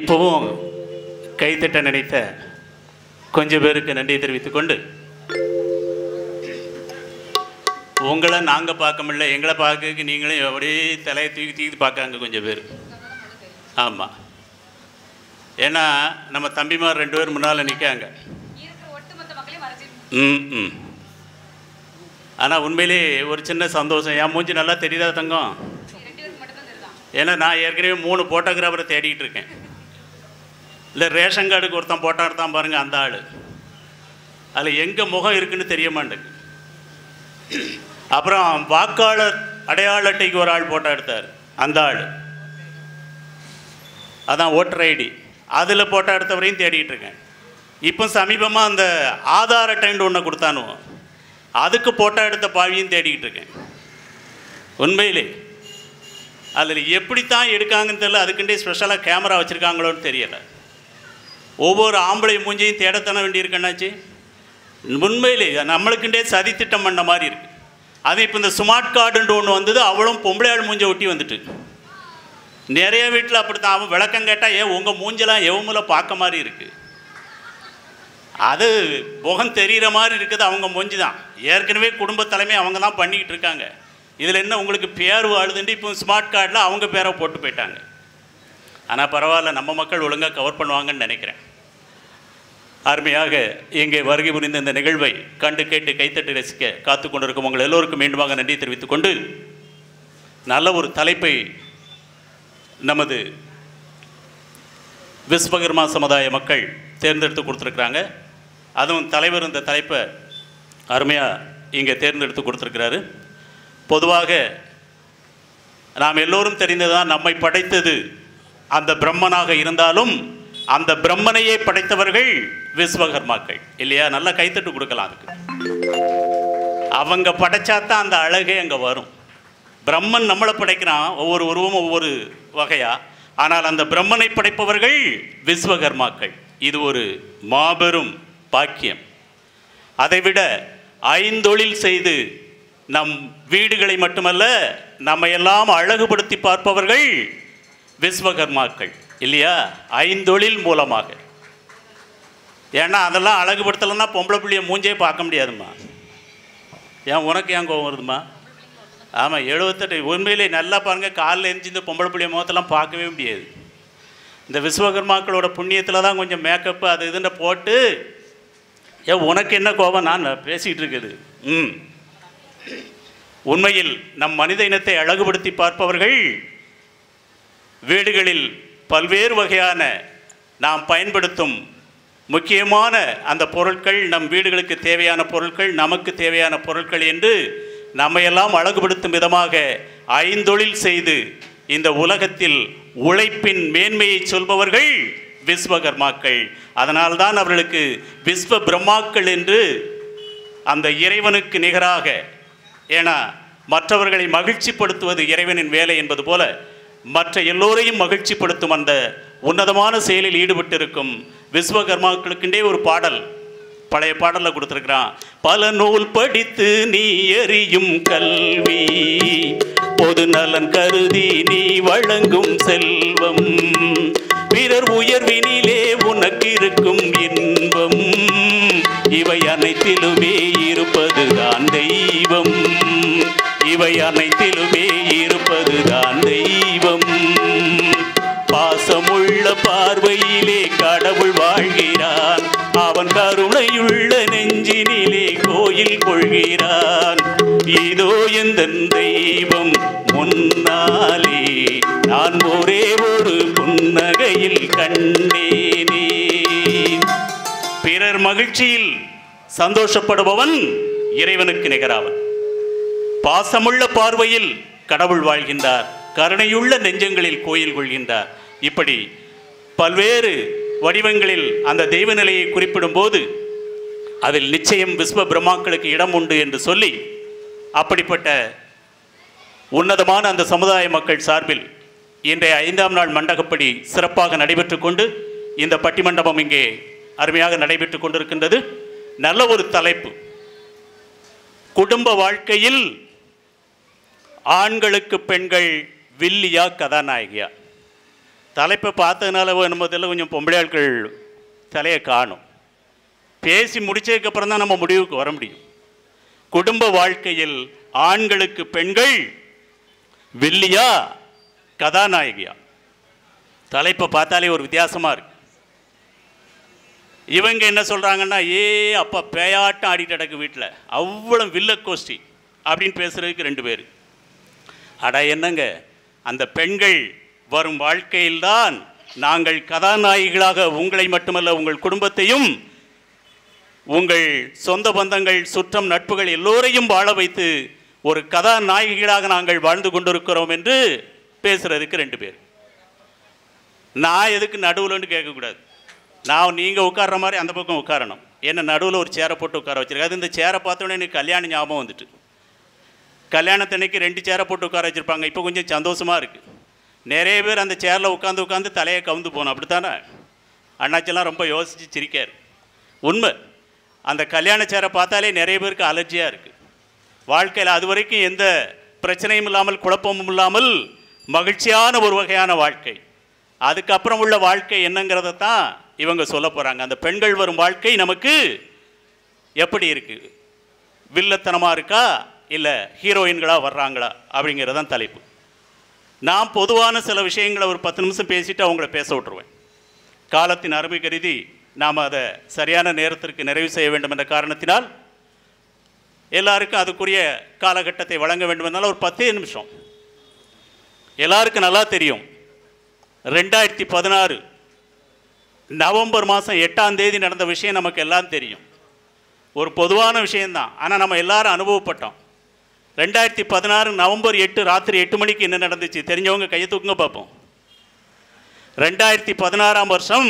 இப்போவும் கைத்தட்ட நினைத்த கொஞ்சம் பேருக்கு நன்றி தெரிவித்துக் கொண்டு, உங்களை நாங்கள் பார்க்க முடியல, எங்களை பார்க்க நீங்களும் அப்படியே தலையை தூக்கி பார்க்காங்க கொஞ்சம் பேர். ஆமாம், ஏன்னா நம்ம தம்பிமார் 2 பேர் முன்னால் நிற்காங்க. ஆனால் உண்மையிலே ஒரு சின்ன சந்தோஷம். என் மூஞ்சி நல்லா தெரியுதா தங்கம்? ஏன்னா நான் ஏற்கனவே 3 ஃபோட்டோகிராஃபரை தேடிக்கிட்டு இருக்கேன். இல்லை ரேஷன் கார்டுக்கு ஒருத்தன் ஃபோட்டோ எடுத்தான் பாருங்கள், அந்த ஆள். அதில் எங்கே முகம் இருக்குன்னு தெரிய மாட்டேங்குது. அப்புறம் வாக்காளர் அடையாள அட்டைக்கு ஒரு ஆள் ஃபோட்டோ எடுத்தார், அந்த ஆள். அதான் ஓட்டர் ஐடி, அதில் ஃபோட்டோ எடுத்தவரையும் தேடிக்கிட்டு இருக்கேன். இப்போ சமீபமாக அந்த ஆதார் அட்டைன்னு ஒன்று கொடுத்தானுவோம், அதுக்கு ஃபோட்டோ எடுத்த பாவியும் தேடிக்கிட்டு இருக்கேன். உண்மையிலே அதில் எப்படித்தான் எடுக்காங்கன்னு தெரியல. அதுக்குண்டே ஸ்பெஷலாக கேமரா வச்சுருக்காங்களோன்னு தெரியலை. ஒவ்வொரு ஆம்பளை மூஞ்சையும் தேடத்தானே வேண்டியிருக்கேன்னாச்சு. உண்மையிலே நம்மளுக்குண்டே சதி திட்டம் பண்ண மாதிரி இருக்குது. அது இப்போ இந்த ஸ்மார்ட் கார்டுன்ற ஒன்று வந்தது, அவளும் பொம்பளையாள் மூஞ்சை ஒட்டி வந்துட்டு. நிறைய வீட்டில் அப்படித்தான். அவன் விளக்கம் கேட்டால் ஏன் உங்கள் மூஞ்செல்லாம் எவமுல பார்க்க மாதிரி இருக்குது, அது முகம் தெரிகிற மாதிரி இருக்குது, அவங்க மூஞ்சி தான். ஏற்கனவே குடும்ப தலைமை அவங்க தான் பண்ணிக்கிட்டு இருக்காங்க. இதில் என்ன உங்களுக்கு பேர் வாழுதுண்டு இப்போ ஸ்மார்ட் கார்டில் அவங்க பேரை போட்டு போயிட்டாங்க. ஆனால் பரவாயில்ல, நம்ம மக்கள் ஒழுங்காக கவர் பண்ணுவாங்கன்னு நினைக்கிறேன். அருமையாக இங்கே வருகை புரிந்த இந்த நிகழ்வை கண்டு கேட்டு கைத்தட்டி ரசிக்க காத்து கொண்டிருக்கும் உங்கள் எல்லோருக்கும் மீண்டுமாக நன்றி தெரிவித்துக் கொண்டு, நல்ல ஒரு தலைப்பை நமது விஸ்வகர்மா சமுதாய மக்கள் தேர்ந்தெடுத்து கொடுத்துருக்குறாங்க. அதுவும் தலைவர் இந்த தலைப்பை அருமையாக இங்கே தேர்ந்தெடுத்து கொடுத்துருக்கிறாரு. பொதுவாக நாம் எல்லோரும் தெரிந்ததுதான், நம்மை படைத்தது அந்த பிரம்மனாக இருந்தாலும் அந்த பிரம்மனையே படைத்தவர்கள் விஸ்வகர்மாக்கள் இல்லையா? நல்லா கைத்தட்டு கொடுக்கலாம். அதுக்கு அவங்க படைச்சாத்தான் அந்த அழகே அங்கே வரும். பிரம்மன் நம்மளை படைக்கிறான், ஒவ்வொரு உருவமும் ஒவ்வொரு வகையா. ஆனால் அந்த பிரம்மனை படைப்பவர்கள் விஸ்வகர்மாக்கள். இது ஒரு மாபெரும் பாக்கியம். அதைவிட 5 தொழில் செய்து நம் வீடுகளை மட்டுமல்ல நம்மையெல்லாம் அழகுபடுத்தி பார்ப்பவர்கள் விஸ்வகர்மாக்கள் இல்லையா? 5 தொழில் மூலமாக. ஏன்னா அதெல்லாம் அழகுபடுத்தலைன்னா பொம்பளை பிள்ளைய மூஞ்சே பார்க்க முடியாதும்மா. ஏன் உனக்கு ஏன் கோவம் வருதுமா? ஆமாம், 78 உண்மையிலே நல்லா பாருங்கள். காலில் எரிஞ்சு இந்த பொம்பளை பிள்ளைய முகத்தெல்லாம் பார்க்கவே முடியாது. இந்த விஸ்வகர்மாக்களோட புண்ணியத்தில் தான் கொஞ்சம் மேக்கப்பு அது இதுன்னு போட்டு, ஏன் உனக்கு என்ன கோபம் நான் பேசிகிட்டு இருக்குது. உண்மையில் நம் மனித இனத்தை அழகுபடுத்தி பார்ப்பவர்கள் வீடுகளில் பல்வேறு வகையான நாம் பயன்படுத்தும் முக்கியமான அந்த பொருட்கள், நம் வீடுகளுக்கு தேவையான பொருட்கள், நமக்கு தேவையான பொருட்கள் என்று நம்மையெல்லாம் அழகுபடுத்தும் விதமாக 5 தொழில் செய்து இந்த உலகத்தில் உழைப்பின் மேன்மையை சொல்பவர்கள் விஸ்வகர்மாக்கள். அதனால்தான் அவர்களுக்கு விஸ்வ பிரம்மாக்கள் என்று அந்த இறைவனுக்கு நிகராக, ஏன்னா மற்றவர்களை மகிழ்ச்சிப்படுத்துவது இறைவனின் வேலை என்பது போல மற்ற எல்லோரையும் மகிழ்ச்சிப்படுத்தும் அந்த உன்னதமான செயலில் ஈடுபட்டிருக்கும் விஸ்வகர்மாக்களுக்குண்டே ஒரு பாடல் பழைய பாடலில் கொடுத்துருக்கிறான். பல நூல் படித்து நீ எறியும் கல்வி, பொது நலன் கருதி நீ வழங்கும் செல்வம், பிறர் உயர்வினிலே உனக்கு இருக்கும் இன்பம், இவை அனைத்திலுமே இருப்பதுதான் தெய்வம், இவை அனைத்திலுமே இருப்பதுதான் தெய்வம். பாசமுள்ள பார்வையிலே கடவுள் வாழ்கிறான், அவன் கருணையுள்ள நெஞ்சினிலே கோயில் கொள்கிறான். இதோ எந்த தெய்வம் முன்னாலே நான் ஒரே ஒரு புன்னகையில் கண்டேனே. பிறர் மகிழ்ச்சியில் சந்தோஷப்படுபவன் இறைவனுக்கு நிகராவன். பாசமுள்ள பார்வையில் கடவுள் வாழ்கின்றார், கருணையுள்ள நெஞ்சங்களில் கோயில் கொள்கின்றார். இப்படி பல்வேறு வடிவங்களில் அந்த தெய்வ நிலையை குறிப்பிடும் போது அதில் நிச்சயம் விஸ்வ பிரம்மாக்களுக்கு இடம் உண்டு என்று சொல்லி, அப்படிப்பட்ட உன்னதமான அந்த சமுதாய மக்கள் சார்பில் இன்றைய 5ஆம் நாள் மண்டகப்படி சிறப்பாக நடைபெற்று கொண்டு இந்த பட்டிமண்டபம் இங்கே அருமையாக நடைபெற்று கொண்டிருக்கின்றது. நல்ல ஒரு தலைப்பு, குடும்ப வாழ்க்கையில் ஆண்களுக்கு பெண்கள் வில்லியா கதாநாயகியா? தலைப்பை பார்த்ததுனால நம்ம இதில் கொஞ்சம் பொம்பளை ஆட்கள் தலையை காணும். பேசி முடிச்சதுக்கப்புறம் தான் நம்ம முடிவுக்கு வர முடியும். குடும்ப வாழ்க்கையில் ஆண்களுக்கு பெண்கள் வில்லியா கதாநாயகியா? தலைப்பை பார்த்தாலே ஒரு வித்தியாசமாக இருக்கு. இவங்க என்ன சொல்கிறாங்கன்னா, அப்பா பேயாட்டம் ஆடிட்டு கிடக்கு வீட்டில், அவ்வளோ வில்ல கோஷ்டி அப்படின்னு பேசுகிறதுக்கு 2 பேர். அடா என்னங்க, அந்த பெண்கள் வரும் வாழ்க்கையில்தான் நாங்கள் கதாநாயகிகளாக உங்களை மட்டுமல்ல உங்கள் குடும்பத்தையும் உங்கள் சொந்த பந்தங்கள் சுற்றம் நட்புகள் எல்லோரையும் வாழ வைத்து ஒரு கதாநாயகிகளாக நாங்கள் வாழ்ந்து கொண்டிருக்கிறோம் என்று பேசுகிறதுக்கு 2 பேர். நான் எதுக்கு நடுவுலன்னு கேட்கக்கூடாது. நான் நீங்கள் உட்கார்ற மாதிரி அந்த பக்கம் உட்காரணும். என்ன நடுவில் ஒரு சேரை போட்டு உட்கார வச்சுருக்கேன். அது இந்த சேரை பார்த்தோன்னே எனக்கு கல்யாணம் ஞாபகம் வந்துட்டு. கல்யாணத்தன்னைக்கு 2 சேரை போட்டு உட்கார வச்சுருப்பாங்க. இப்போ கொஞ்சம் சந்தோஷமாக இருக்குது. நிறைய பேர் அந்த சேரில் உட்காந்து தலையை கவுந்து போகணும். அப்படித்தானே? அண்ணாச்செல்லாம் ரொம்ப யோசித்து சிரிக்கார். உண்மை, அந்த கல்யாண சேரை பார்த்தாலே நிறைய பேருக்கு அலர்ஜியாக இருக்குது. வாழ்க்கையில் அது வரைக்கும் எந்த பிரச்சனையும் இல்லாமல் குழப்பமும் இல்லாமல் மகிழ்ச்சியான ஒரு வகையான வாழ்க்கை. அதுக்கப்புறம் உள்ள வாழ்க்கை என்னங்கிறத தான் இவங்க சொல்ல போகிறாங்க. அந்த பெண்கள் வரும் வாழ்க்கை நமக்கு எப்படி இருக்குது? வில்லத்தனமாக இருக்கா இல்லை ஹீரோயின்களாக வர்றாங்களா அப்படிங்கிறதான் தலைப்பு. நான் பொதுவான சில விஷயங்களை ஒரு 10 நிமிஷம் பேசிவிட்டு அவங்கள பேச விட்டுருவேன். காலத்தின் அருமை கருதி நாம் அதை சரியான நேரத்திற்கு நிறைவு செய்ய வேண்டும் என்ற காரணத்தினால் எல்லாருக்கும் அதுக்குரிய காலகட்டத்தை வழங்க வேண்டும் என்றால் ஒரு 10 நிமிஷம். எல்லாருக்கும் நல்லா தெரியும், 2016 நவம்பர் மாதம் 8ஆம் தேதி நடந்த விஷயம் நமக்கு எல்லாம் தெரியும். ஒரு பொதுவான விஷயந்தான், ஆனால் நம்ம எல்லாரும் அனுபவப்பட்டோம். 2016 நவம்பர் 8 ராத்திரி 8 மணிக்கு என்ன நடந்துச்சு தெரிஞ்சவங்க கையை தூக்குங்க பார்ப்போம். 2016ஆம் வருஷம்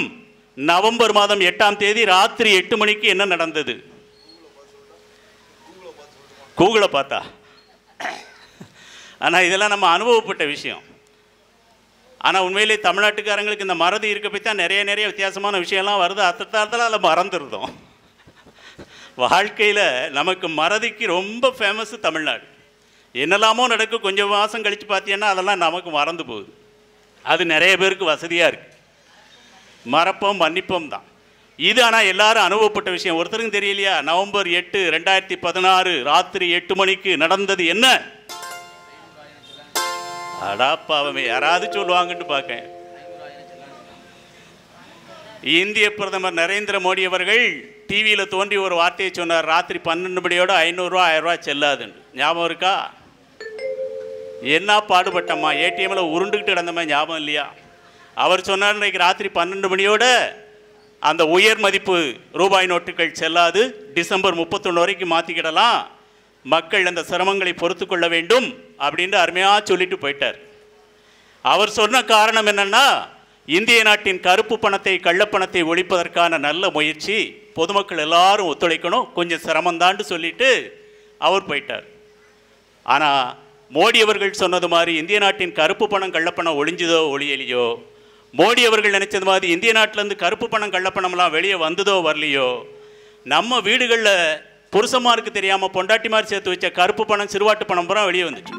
நவம்பர் மாதம் 8ஆம் தேதி ராத்திரி 8 மணிக்கு என்ன நடந்தது? கூகுளை பார்த்தா. ஆனால் இதெல்லாம் நம்ம அனுபவப்பட்ட விஷயம். ஆனால் உண்மையிலே தமிழ்நாட்டுக்காரங்களுக்கு இந்த மறதி இருக்க போய் தான் நிறைய வித்தியாசமான விஷயம்லாம் வருது. அத்தத்தாரத்தில் அதில் மறந்துருந்தோம். வாழ்க்கையில் நமக்கு மறதிக்கு ரொம்ப ஃபேமஸ்ஸு தமிழ்நாடு. என்னெல்லாமோ நடக்கும், கொஞ்சம் மாதம் கழித்து பார்த்தீங்கன்னா அதெல்லாம் நமக்கு மறந்து போகுது. அது நிறைய பேருக்கு வசதியாக இருக்குது. மறப்போம் மன்னிப்போம் தான் இது. ஆனால் எல்லாரும் அனுபவப்பட்ட விஷயம். ஒருத்தருக்கும் தெரியலையா? நவம்பர் 8 2016 ராத்திரி 8 மணிக்கு நடந்தது என்ன? அடாப்பாவமே, யாராவது சொல்லுவாங்கன்னு பார்க்கேன். இந்திய பிரதமர் நரேந்திர மோடி அவர்கள் டிவியில் தோன்றி ஒரு வார்த்தையை சொன்னார். ராத்திரி 12 மணியோட 500 ரூபா 1000 ரூபா செல்லாதுன்னு. ஞாபகம் இருக்கா? என்ன பாடுபட்டம்மா, ஏடிஎம்மில் உருண்டுக்கிட்டு கிடந்தம்மா, ஞாபகம் இல்லையா? அவர் சொன்னார், இன்றைக்கு ராத்திரி 12 மணியோட அந்த உயர் மதிப்பு ரூபாய் நோட்டுகள் செல்லாது, டிசம்பர் 31 வரைக்கும் மாற்றிக்கிடலாம், மக்கள் அந்த சிரமங்களை பொறுத்து கொள்ள வேண்டும் அப்படின்னு அருமையாக சொல்லிட்டு போயிட்டார். அவர் சொன்ன காரணம் என்னென்னா, இந்திய நாட்டின் கருப்பு பணத்தை கள்ளப்பணத்தை ஒழிப்பதற்கான நல்ல முயற்சி, பொதுமக்கள் எல்லாரும் ஒத்துழைக்கணும், கொஞ்சம் சிரமந்தான்னு சொல்லிட்டு அவர் போயிட்டார். ஆனால் மோடி அவர்கள் சொன்னது மாதிரி இந்திய நாட்டின் கருப்பு பணம் கள்ளப்பணம் ஒழிஞ்சதோ ஒழியலையோ, மோடி அவர்கள் நினைச்சது மாதிரி இந்திய நாட்டிலேருந்து கருப்பு பணம் கள்ளப்பணம்லாம் வெளியே வந்ததோ வரலையோ, நம்ம வீடுகளில் புருஷமாருக்கு தெரியாமல் பொண்டாட்டி மாதிரி சேர்த்து வச்ச கருப்பு பணம் சிறுவாட்டு பணம் பூரா வெளியே வந்துச்சு.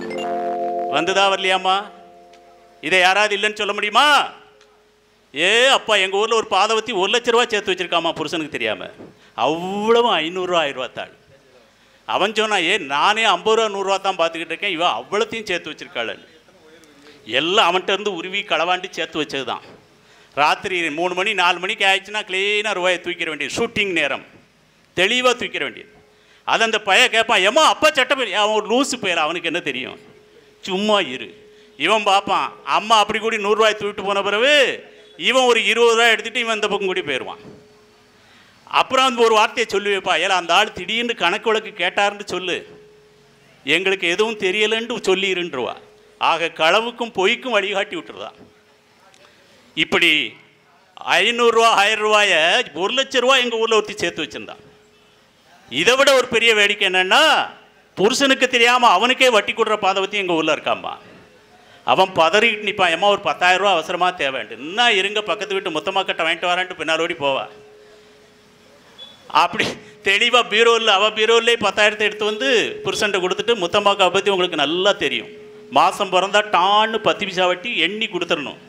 வந்துதா வரலையாம்மா? இதை யாராவது இல்லைன்னு சொல்ல முடியுமா? அப்பா, எங்கள் ஊரில் ஒரு பாதவத்தி 1 லட்ச ரூபா சேர்த்து வச்சுருக்காமா புருஷனுக்கு தெரியாமல். அவ்வளவும் 500 ரூபா 1000 ரூபா தாள். அவன் சொன்னான், நானே 50 ரூபா 100 ரூபா தான் பார்த்துக்கிட்டு இருக்கேன், இவன் அவ்வளோத்தையும் சேர்த்து வச்சுருக்காள். எல்லாம் அவன்கிட்ட இருந்து உருவி களவாண்டி சேர்த்து வச்சது தான். ராத்திரி 3 மணி 4 மணிக்கு ஆயிடுச்சுன்னா க்ளீனாக ரூபாயை தூக்கிட வேண்டியது. ஷூட்டிங் நேரம் தெளிவாக தூக்கிட வேண்டியது. அது அந்த பையன் கேட்பான், ஏமா அப்பா சட்டப்பேர், அவன் ஒரு லூசு பையன், அவனுக்கு என்ன தெரியும், சும்மா இரு. இவன் பார்ப்பான், அம்மா அப்படி கூடி 100 ரூபாய் தூக்கிட்டு போன பிறகு இவன் ஒரு 20 ரூபாய் எடுத்துகிட்டு இவன் இந்த பக்கம் கூடி போயிடுவான். அப்புறம் அந்த ஒரு வார்த்தையை சொல்லி வைப்பா, அந்த ஆள் திடீர்னு கணக்கு வழக்கு கேட்டாருன்னு சொல்லு, எங்களுக்கு எதுவும் தெரியலைன்னு சொல்லிருன்றுவா. ஆக களவுக்கும் பொய்க்கும் வழிகாட்டி விட்டுருதான். இப்படி 500 ரூபா 1000 ரூபாயை 1 லட்ச ரூபா எங்கள் ஊரில் ஒருத்தி சேர்த்து வச்சுருந்தான். இதை விட ஒரு பெரிய வேடிக்கை என்னென்னா, புருஷனுக்கு தெரியாமல் அவனுக்கே வட்டி கொடுற பாதவத்தி எங்கள் ஊரில் இருக்காம்மா. அவன் பதறிக்கிட்டு நிற்பான், ஏமா ஒரு 10,000 ரூபா அவசரமாக தேவைண்டு, இன்னும் இருங்க பக்கத்து வீட்டு மொத்தமாக கட்ட வாங்கிட்டு வரான்ட்டு பின்னால் ஓடி போவான். அப்படி தெளிவாக பீரோவில் அவள் பீரோவிலே 10,000 எடுத்து வந்து புருஷன்ட்ட கொடுத்துட்டு, முத்தம்மாக்கை பற்றி உங்களுக்கு நல்லா தெரியும், மாதம் பிறந்தா டான்னு 10 பைசா வட்டி எண்ணி கொடுத்துடணும்.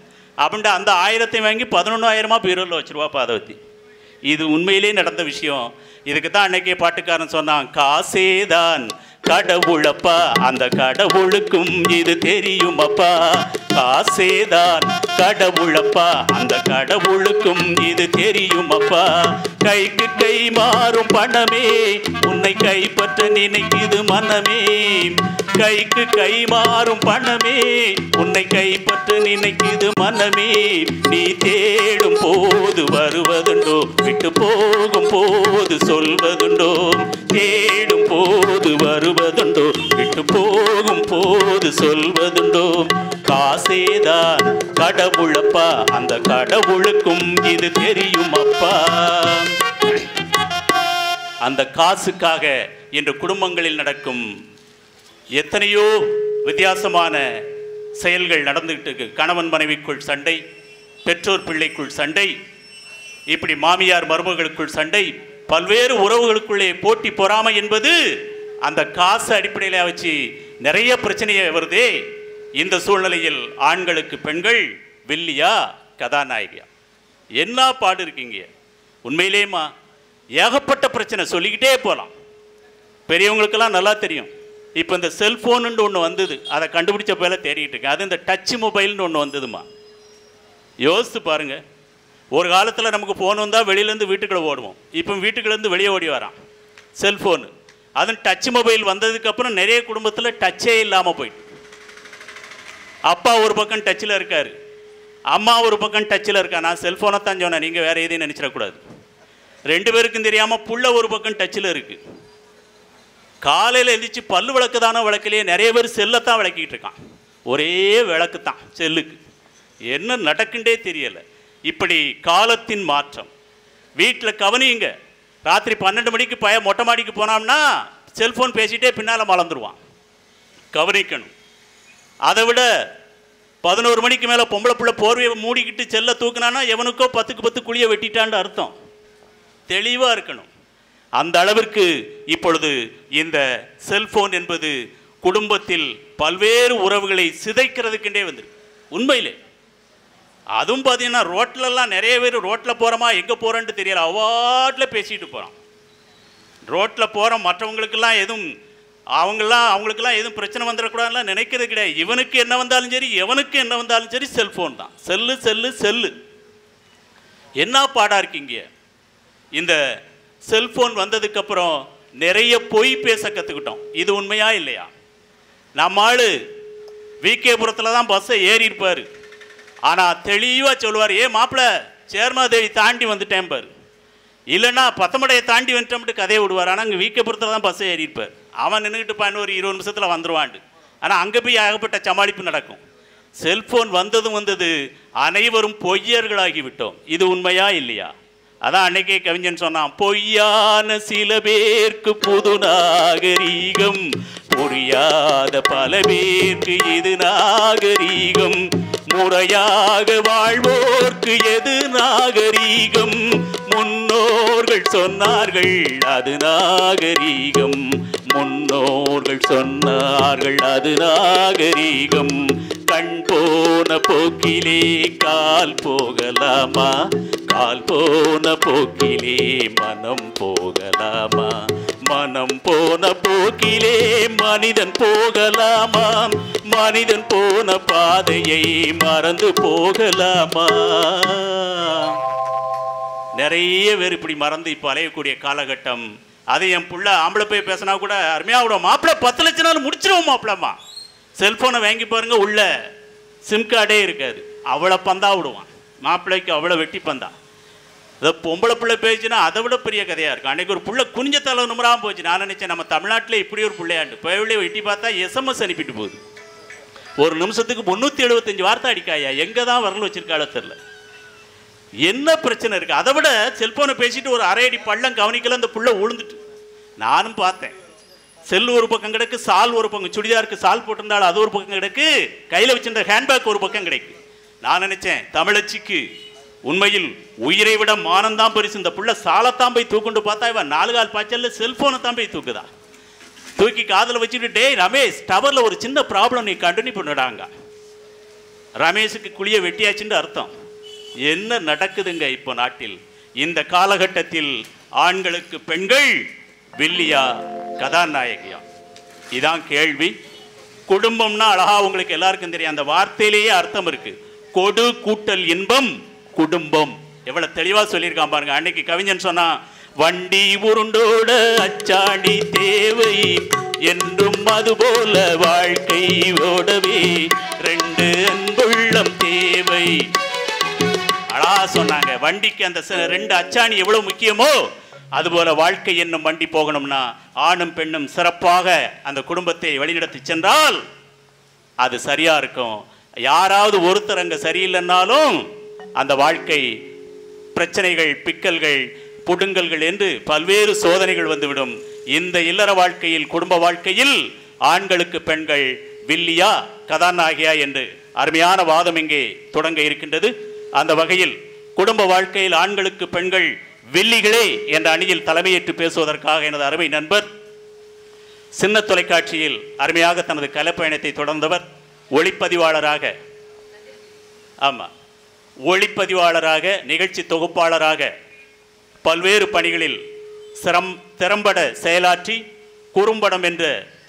அப்படின்ட்டு அந்த 1000 வாங்கி 11,000 பீரோவில் வச்சுருவா பாதவத்தி. இது உண்மையிலே நடந்த விஷயம். இதுக்கு தான் அன்னைக்கே பாட்டுக்காரன் சொன்னான், காசேதான் கடவுளப்பா, அந்த கடவுளுக்கும் இது தெரியுமப்பா. காசேதான் கடவுளப்பா, அந்த கடவுளுக்கும் இது தெரியுமப்பா. கைக்கு கை மாறும் பணமே, உன்னை கைப்பற்ற நினைக்குது மனமே. கைக்கு கை மாறும் பணமே, உன்னை கைப்பற்ற நினைக்குது மனமே. நீ தேடும் போது வருவதுண்டோ, விட்டு போகும் போது சொல்வதுண்டோ. தேடும் போது வருவதுண்டோ, விட்டு போகும் போது சொல்வதுண்டோ. காசேதான் கடவுளப்பா, அந்த கடவுளுக்கும் இது தெரியுமப்பா. அந்த காசுக்காக இன்று குடும்பங்களில் நடக்கும் எத்தனையோ வித்தியாசமான செயல்கள் நடந்துகிட்டு இருக்கு. கணவன் மனைவிக்குள் சண்டை, பெற்றோர் பிள்ளைக்குள் சண்டை, இப்படி மாமியார் மருமகளுக்குள் சண்டை, பல்வேறு உறவுகளுக்குள்ளே போட்டி பொறாமை என்பது அந்த காசு அடிப்படையில் வச்சு நிறைய பிரச்சனையை வருதே. இந்த சூழ்நிலையில் ஆண்களுக்கு பெண்கள் வில்லியா கதாநாயகியா? என்ன பாடு இருக்கீங்க உண்மையிலேமா? ஏகப்பட்ட பிரச்சனை சொல்லிக்கிட்டே போகலாம். பெரியவங்களுக்கெல்லாம் நல்லா தெரியும். இப்போ இந்த செல்ஃபோனுன்னு ஒன்று வந்தது, அதை கண்டுபிடிச்ச போல தேடிட்டு இருக்கேன். அது இந்த டச் மொபைல்னு ஒன்று வந்ததுமா. யோசித்து பாருங்கள். ஒரு காலத்தில் நமக்கு ஃபோன் வந்தால் வெளியிலேருந்து வீட்டுக்குள்ளே ஓடுவோம். இப்போ வீட்டுக்குள்ளேருந்து வெளியே ஓடி வரான் செல்ஃபோனு. அதுவும் டச் மொபைல் வந்ததுக்கப்புறம் நிறைய குடும்பத்தில் டச்சே இல்லாமல் போயிட்டு, அப்பா ஒரு பக்கம் டச்சில் இருக்கார், அம்மா ஒரு பக்கம் டச்சில் இருக்கா. நான் செல்ஃபோனை தான் சொன்னேன், நீங்கள் வேறு எதையும் நினச்சிடக்கூடாது. 2 பேருக்கும் தெரியாமல் புள்ள ஒரு பக்கம் டச்சில் இருக்குது. காலையில் எழுந்திரிச்சு பல்லு விளக்கு தானே விளக்குலையே நிறைய பேர் செல்லைத்தான் விளக்கிட்டு இருக்கான். ஒரே விளக்கு தான் செல்லுக்கு. என்ன நடக்குண்டே தெரியலை. இப்படி காலத்தின் மாற்றம். வீட்டில் கவனியுங்க. ராத்திரி 12 மணிக்கு மொட்டை மாடிக்கு போனோம்னா செல்ஃபோன் பேசிகிட்டே பின்னால் மறந்துடுவான். கவனிக்கணும். அதை விட 11 மணிக்கு மேலே பொம்பளை பிள்ளை போர்வையை மூடிக்கிட்டு செல்லை தூக்குனான்னா எவனுக்கோ 10க்கு 10 குழியை வெட்டிட்டான்னு அர்த்தம். தெளிவாக இருக்கணும். அந்த அளவிற்கு இப்பொழுது இந்த செல்ஃபோன் என்பது குடும்பத்தில் பல்வேறு உறவுகளை சிதைக்கிறதுக்குண்டே வந்துருக்கு உண்மையிலே. அதுவும் பார்த்தீங்கன்னா ரோட்லலாம் நிறைய பேர் ரோட்டில் போகிறோமா எங்கே போகிறோன்ட்டு தெரியல, அவாட்டில் பேசிட்டு போகிறான். ரோட்டில் போகிற மற்றவங்களுக்கெல்லாம் எதுவும் அவங்களுக்கெல்லாம் எதுவும் பிரச்சனை வந்துடக்கூடாதுலாம் நினைக்கிறது கிடையாது. இவனுக்கு என்ன வந்தாலும் சரி, எவனுக்கு என்ன வந்தாலும் சரி, செல்ஃபோன் தான். Cell cell cell. என்ன பாடாக இருக்கீங்க? இந்த செல்ஃபோன் வந்ததுக்கப்புறம் நிறைய பொய் பேச கற்றுக்கிட்டோம். இது உண்மையா இல்லையா? நம்ம ஆள் விகேபுரத்தில் தான் பஸ்ஸை ஏறி இருப்பார். ஆனால் தெளிவாக சொல்லுவார், ஏ மாப்பிள்ளை சேர்மாதேவி தாண்டி வந்துட்டேன் பாரு, இல்லைன்னா பத்தமடையை தாண்டி வந்துட்டோம்ட்டு கதையை விடுவார். ஆனால் அங்கே விகேபுரத்தில் தான் பஸ்ஸை ஏறி இருப்பார். அவன் நின்றுக்கிட்டு பான்னு ஒரு 20 நிமிஷத்தில் வந்துடுவாண்டு. ஆனால் அங்கே போய் ஏகப்பட்ட சமாளிப்பு நடக்கும். செல்ஃபோன் வந்ததும் வந்தது, அனைவரும் பொய்யர்களாகி விட்டோம். இது உண்மையா இல்லையா? அதான் அன்னைக்கே கவிஞன் சொன்னான், பொய்யான சில பேருக்கு புது நாகரீகம், புரியாத பல பேருக்கு இது நாகரீகம், முறையாக வாழ்வோர்க்கு எது நாகரீகம், முன்னோர்கள் சொன்னார்கள் அது நாகரீகம், முன்னோர்கள் சொன்னார்கள் அது நாகரீகம். கண் போன போக்கிலே கால் போகலாமா, கால் போன போக்கிலே மனம் போகலாமா, மனம் போன போக்கிலே மனிதன் போகலாமா, மனிதன் போன பாதையை மறந்து போகலாமா? நிறைய பேர் இப்படி மறந்து இப்போ அலையக்கூடிய காலகட்டம். அது என் புள்ள ஆம்பளை போய் பேசினா கூட அருமையாக விடும், மாப்பிள்ளை 10 லட்சம் நாள் முடிச்சிருவோம் மாப்பிள்ளம்மா. செல்ஃபோனை வாங்கி பாருங்க, உள்ள சிம் கார்டே இருக்காது. அவ்வளோ பந்தா விடுவான் மாப்பிள்ளைக்கு, அவ்வளோ வெட்டி பந்தா. அதை பொம்பளை பிள்ளை பேச்சுன்னா அதை விட பெரிய கதையாக இருக்கும். அன்றைக்கி ஒரு பிள்ளை குனிஞ்ச தலை நுமராமல் போச்சு. நான் நினச்சேன் நம்ம தமிழ்நாட்டில் இப்படி ஒரு பிள்ளையாண்டு பிள்ளையை வெட்டி பார்த்தா SMS அனுப்பிட்டு போகுது. ஒரு நிமிஷத்துக்கு 375 வார்த்தை அடிக்காயா, எங்கே தான் வரல வச்சிருக்காளோ தெரில. என்ன பிரச்சனை இருக்குது? அதை விட செல்ஃபோனை பேசிட்டு ஒரு அரை அடி பள்ளம் கவனிக்கல, அந்த புள்ள உழுந்துட்டு. நானும் பார்த்தேன். செல் ஒரு பக்கம் கிடக்கு, சால் ஒரு பக்கம், சுடிதாருக்கு சால் போட்டிருந்தாலும் அது ஒரு பக்கம் கிடக்கு, கையில் வச்சிருந்த ஹேண்ட்பேக் ஒரு பக்கம் கிடைக்கு. நான் நினைச்சேன் தமிழச்சிக்கு உண்மையில் உயிரை விட மானந்தான் பரிசு. இந்த புள்ள சாலத்தான் போய் தூக்குண்டு பார்த்தா இவன் 4 கால் பாய்ச்சல்ல செல்ஃபோனை தான் போய் தூக்குதா. தூக்கி காதில் வச்சுட்டு, டேய் ரமேஷ், டவரில் ஒரு சின்ன ப்ராப்ளம், நீ கண்டினியூ பண்ணிடாங்க. ரமேஷுக்கு குழியை வெட்டியாச்சுன்னு அர்த்தம். என்ன நடக்குதுங்க இப்போ நாட்டில்? இந்த காலகட்டத்தில் ஆண்களுக்கு பெண்கள் வில்லியா கதாநாயகியா? இதான் கேள்வி. குடும்பம்னா அழகா உங்களுக்கு எல்லாருக்கும் தெரியும், அந்த வார்த்தையிலேயே அர்த்தம் இருக்கு. கொடு கூட்டல் இன்பம் குடும்பம். எவ்வளவு தெளிவா சொல்லியிருக்கான் பாருங்க. அன்னைக்கு கவிஞன் சொன்னா, வண்டி உருண்டோட அச்சாணி தேவை என்றும் அதுபோல வாழ்க்கை ஓடவே ரெண்டு அன்புள்ளம் தேவை. அழகா சொன்னாங்க. வண்டிக்கு அந்த ரெண்டு அச்சாணி எவ்வளவு முக்கியமோ அதுபோல வாழ்க்கை என்னும் வண்டி போகணும்னா ஆணும் பெண்ணும் சிறப்பாக அந்த குடும்பத்தை வழிநடத்தி சென்றால் அது சரியா இருக்கும். யாராவது ஒருத்தர் அங்க சரியில்லைன்னாலும் அந்த வாழ்க்கை பிரச்சனைகள், பிக்கல்கள், புடுங்கல்கள் என்று பல்வேறு சோதனைகள் வந்துவிடும். இந்த இல்லற வாழ்க்கையில், குடும்ப வாழ்க்கையில் ஆண்களுக்கு பெண்கள் வில்லியா கதாநாயகியா என்று அருமையான வாதம் இங்கே தொடங்க இருக்கின்றது. அந்த வகையில் குடும்ப வாழ்க்கையில் ஆண்களுக்கு பெண்கள் வில்லிகளே என்ற அணியில் தலைமையேற்று பேசுவதற்காக எனது அருமை நண்பர், சின்ன தொலைக்காட்சியில் அருமையாக தனது கலைப்பயணத்தை தொடர்ந்தவர், ஒளிப்பதிவாளராக, ஆமாம் ஒளிப்பதிவாளராக, நிகழ்ச்சி தொகுப்பாளராக பல்வேறு பணிகளில் திறம்பட செயலாற்றி குறும்படம் என்ற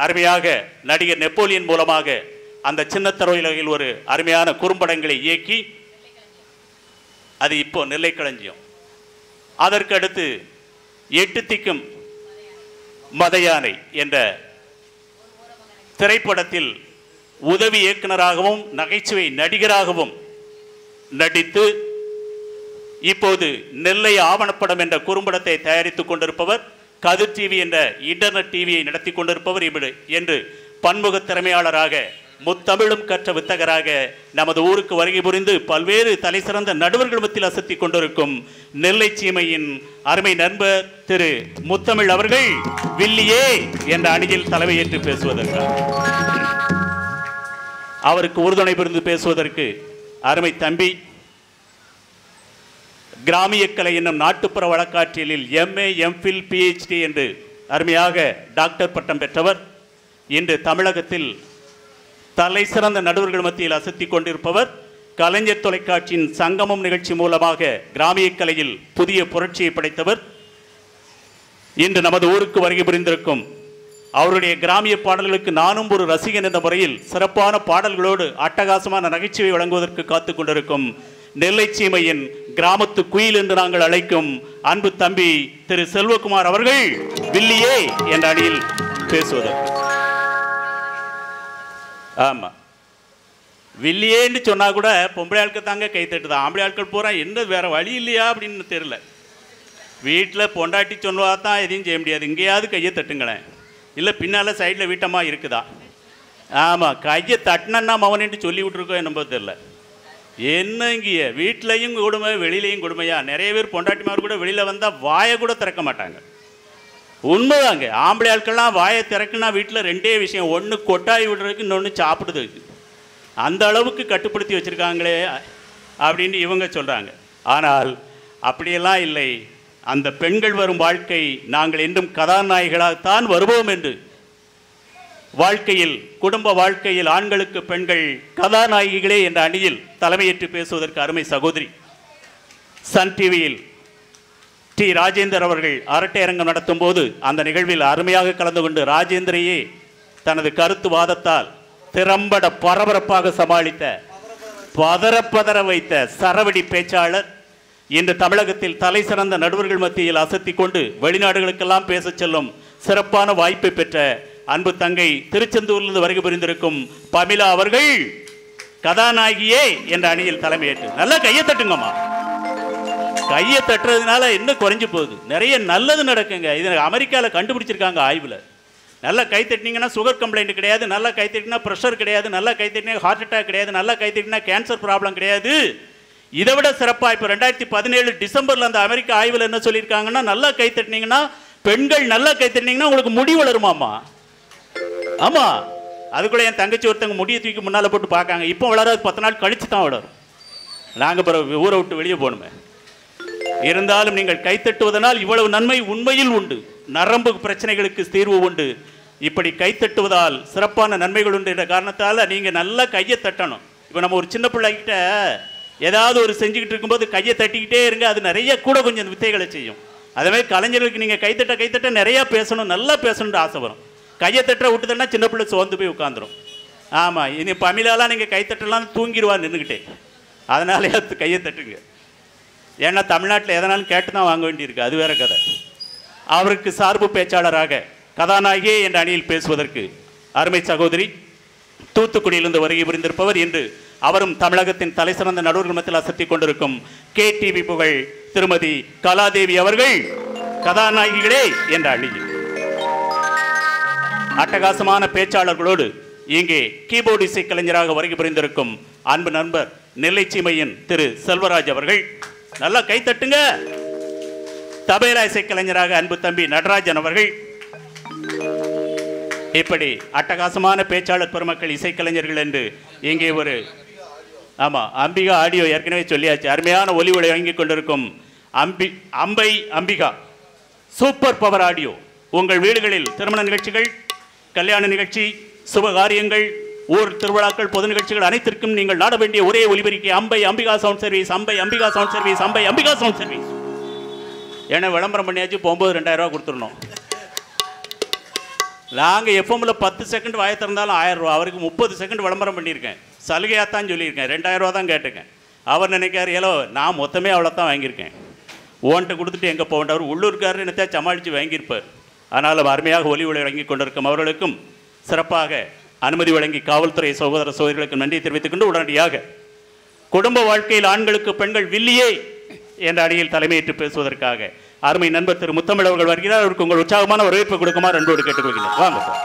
அருமையாக நடிகர் நெப்போலியன் மூலமாக அந்த சின்ன திரையுலகில் ஒரு அருமையான குறும்படங்களை இயக்கி, அது இப்போ நெல்லை களஞ்சியம். அதற்கு அடுத்து எட்டு திக்கும் மதயானை என்ற திரைப்படத்தில் உதவி இயக்குனராகவும் நகைச்சுவை நடிகராகவும் நடித்து இப்போது நெல்லை ஆவணப்படம் என்ற குறும்படத்தை தயாரித்துக் கொண்டிருப்பவர், கதிர் டிவி என்ற இன்டர்நெட் டிவியை நடத்தி கொண்டிருப்பவர் என்று பன்முக திறமையாளராக, முத்தமிழும் கற்ற வித்தகராக நமது ஊருக்கு வருகை புரிந்து பல்வேறு தலை சிறந்த நடுவர்கள் மத்தியில் அசத்தி கொண்டிருக்கும் நெல்லை சீமையின் அருமை நண்பர் திரு முத்தமிழ் அவர்கள் வில்லியே என்ற அணியில் தலைமையேற்று பேசுவதற்காக, அவருக்கு உறுதுணை புரிந்து பேசுவதற்கு அருமை தம்பி, கிராமிய கலை என்னும் நாட்டுப்புற வழக்காற்றியலில் MA MPhil PhD என்று அருமையாக டாக்டர் பட்டம் பெற்றவர், இன்று தமிழகத்தில் தலை சிறந்த நடுவர்கள் மத்தியில் அசத்தி கொண்டிருப்பவர், கலைஞர் தொலைக்காட்சியின் சங்கமம் நிகழ்ச்சி மூலமாக கிராமிய கலையில் புதிய புரட்சியை படைத்தவர், இன்று நமது ஊருக்கு வருகை புரிந்திருக்கும் அவருடைய கிராமிய பாடல்களுக்கு நானும் ஒரு ரசிகன் என்ற முறையில் சிறப்பான பாடல்களோடு அட்டகாசமான நகைச்சுவை வழங்குவதற்கு காத்து கொண்டிருக்கும் நெல்லை சீமையின் கிராமத்து குயில் என்று நாங்கள் அழைக்கும் அன்பு தம்பி திரு செல்வகுமார் அவர்கள் வில்லியே என்ற அணியில் பேசுவதற்கு. ஆமா, வில்லியேன்னு சொன்னா கூட பொம்பளை ஆட்கள் தாங்க கை தட்டுதான். ஆம்பளை ஆட்கள் பூரா என்ன வேற வழி இல்லையா அப்படின்னு தெரியல. வீட்டில் பொண்டாட்டி சொன்னா தான் எதையும் செய்ய முடியாது, இங்கேயாவது கையை தட்டுங்களேன், இல்லை பின்னால் சைடில் வீட்டம்மா இருக்குதா. ஆமாம், கையை தட்டினா மவனிட்டு சொல்லி விட்டுருக்கோம் என்னப்போ தெரியல. என்னங்கிய வீட்டிலையும் கொடுமை வெளியிலையும் கொடுமையா. நிறைய பேர் பொண்டாட்டிமார் கூட வெளியில் வந்தால் வாயை கூட திறக்க மாட்டாங்க. உண்மைதாங்க, ஆம்பளை ஆட்கள்லாம் வாயை திறக்குன்னா வீட்டில் ரெண்டே விஷயம், ஒன்று கொட்டாய் விடுறதுக்கு, இன்னொன்று சாப்பிடுறதுக்கு. அந்த அளவுக்கு கட்டுப்படுத்தி வச்சுருக்காங்களே அப்படின்னு இவங்க சொல்கிறாங்க. ஆனால் அப்படியெல்லாம் இல்லை. அந்த பெண்கள் வரும் வாழ்க்கை நாங்கள் என்றும் கதாநாயகிகளாகத்தான் வருவோம் என்று வாழ்க்கையில், குடும்ப வாழ்க்கையில் ஆண்களுக்கு பெண்கள் கதாநாயகிகளே என்ற அணியில் தலைமையேற்று பேசுவதற்கு அருமை சகோதரி, சன் டிவியில் டி ராஜேந்தர் அவர்கள் அரட்டை அரங்கம் நடத்தும் போது அந்த நிகழ்வில் அருமையாக கலந்து கொண்டு ராஜேந்திரையே தனது கருத்து வாதத்தால் திறம்பட பரபரப்பாக சமாளித்த, பதற வைத்த சரவடி பேச்சாளர், இன்று தமிழகத்தில் தலை சிறந்த நடுவர்கள் மத்தியில் அசத்தி கொண்டு வெளிநாடுகளுக்கெல்லாம் பேச செல்லும் சிறப்பான வாய்ப்பை பெற்ற அன்பு தங்கை திருச்செந்தூரிலிருந்து வருகை புரிந்திருக்கும் பமிலா அவர்கள் கதாநாயகியே என்ற அணியில் தலைமையேற்று. நல்லா கையை தட்டுங்கம்மா. கையை தட்டுறதுனால என்ன குறைஞ்சு போகுது? நிறைய நல்லது நடக்குங்க. இது அமெரிக்காவில் கண்டுபிடிச்சிருக்காங்க ஆய்வில். நல்லா கை தட்டினீங்கன்னா சுகர் கம்ப்ளைண்ட் கிடையாது, நல்லா கை தட்டினா ப்ரெஷர் கிடையாது, நல்லா கை தட்டினா ஹார்ட் அட்டாக் கிடையாது, நல்லா கை தட்டினா கேன்சர் ப்ராப்ளம் கிடையாது. இதை விட சிறப்பாக இப்போ 2017 டிசம்பரில் அந்த அமெரிக்க ஆய்வில் என்ன சொல்லியிருக்காங்கன்னா, நல்லா கை தட்டினீங்கன்னா, பெண்கள் நல்லா கை தட்டினீங்கன்னா உங்களுக்கு முடி வளருமாம்மா. ஆமாம், அதுக்குள்ளே என் தங்கச்சி ஒருத்தங்க முடியை தூக்கி முன்னால் போட்டு பார்க்காங்க. இப்போ வளராது, 10 நாள் கழித்து தான் வளரும். நாங்கள் பிறகு ஊரை விட்டு வெளியே போகணுமே. இருந்தாலும் நீங்கள் கைத்தட்டுவதனால் இவ்வளவு நன்மை உண்மையில் உண்டு. நரம்பு பிரச்சனைகளுக்கு தீர்வு உண்டு. இப்படி கைத்தட்டுவதால் சிறப்பான நன்மைகள் உண்டு என்ற காரணத்தால் நீங்கள் நல்லா கையை தட்டணும். இப்போ நம்ம ஒரு சின்ன பிள்ளைகிட்ட ஏதாவது ஒரு செஞ்சுக்கிட்டு இருக்கும்போது கையை தட்டிக்கிட்டே இருங்க, அது நிறைய கூட கொஞ்சம் வித்தைகளை செய்யும். அதேமாதிரி கலைஞர்களுக்கு நீங்கள் கைத்தட்ட நிறையா பேசணும், நல்லா பேசணுன்ற ஆசை வரும். கையை தட்ட விட்டுதுன்னா சின்ன பிள்ளை சோர்ந்து போய் உட்காந்துரும். ஆமாம், இனி பமிலாலாம் நீங்கள் கைத்தட்டலாம் தூங்கிடுவா நின்றுக்கிட்டே. அதனாலே கையை தட்டுங்க. ஏன்னா தமிழ்நாட்டில் எதனாலும் கேட்டு தான் வாங்க வேண்டியிருக்கு, அது வேற கதை. அவருக்கு சார்பு பேச்சாளராக கதாநாயகி என்ற அணியில் பேசுவதற்கு அருமை சகோதரி தூத்துக்குடியிலிருந்து வருகை புரிந்திருப்பவர், என்று அவரும் தமிழகத்தின் தலை சிறந்த நடுவர்கள் மத்தியில் அசத்திக் கொண்டிருக்கும் KTV புகழ் திருமதி கலாதேவி அவர்கள் கதாநாயகிகளே என்ற அணியில் அட்டகாசமான பேச்சாளர்களோடு இங்கே கீபோர்டு இசைக்கலைஞராக வருகை புரிந்திருக்கும் அன்பு நண்பர் நெல்லை சீமையின் திரு செல்வராஜ் அவர்கள். நல்லா கை தட்டுங்க. தபேலா இசைக்கலைஞராக அன்பு தம்பி நடராஜன் அவர்கள். இப்படி அட்டகாசமான பேச்சாளர் பெருமக்கள் இசைக்கலைஞர்கள் என்று இங்கே ஒரு ஆமாம் அம்பிகா ஆடியோ ஏற்கனவே சொல்லியாச்சு. அருமையான ஒலி ஒளி வாங்கிக் கொண்டிருக்கும் அம்பிகா சூப்பர் பவர் ஆடியோ. உங்கள் வீடுகளில் திருமண நிகழ்ச்சிகள், கல்யாண நிகழ்ச்சி, சுபகாரியங்கள், ஊர் திருவிழாக்கள், பொது நிகழ்ச்சிகள் அனைத்திற்கும் நீங்கள் நாட வேண்டிய ஒரே ஒலிபெருக்கி Ambika sound service. Ambika sound service, Ambika sound service. ஏன்னா விளம்பரம் பண்ணியாச்சு, போகும்போது 2000 ரூபா கொடுத்துடணும். நாங்கள் எஃப்எம்ல 10 செகண்ட் வாய திறந்தாலும் 1000 ரூபா. அவருக்கு 30 செகண்ட் விளம்பரம் பண்ணியிருக்கேன். சலுகையாக தான் சொல்லியிருக்கேன். 2000 ரூபா தான் கேட்டிருக்கேன். அவர் நினைக்காரு, ஏலோ நான் மொத்தமே அவ்வளோ தான் வாங்கியிருக்கேன், ஓன்ட்டு கொடுத்துட்டு எங்கே போகணும். அவர் உள்ளூர்காரர் என்னத்தையா சமாளித்து வாங்கியிருப்பார். ஆனால் அருமையாக ஒலி ஒளி வழங்கி கொண்டிருக்கும் அவர்களுக்கும் சிறப்பாக அனுமதி வழங்கி காவல்துறை சகோதர சகோதரிகளுக்கு நன்றி தெரிவித்துக் கொண்டு உடனடியாக குடும்ப வாழ்க்கையில் ஆண்களுக்கு பெண்கள் வில்லியே என்ற அணியில் தலைமையேற்று பேசுவதற்காக அருமை நண்பர் திரு முத்தமிழ் அவர்கள் வருகிறார். அவருக்கு உங்கள் உற்சாகமான வரவேற்பு கொடுக்குமாறு அன்போடு கேட்டுக்கொள்கிறேன். வாங்க சார்.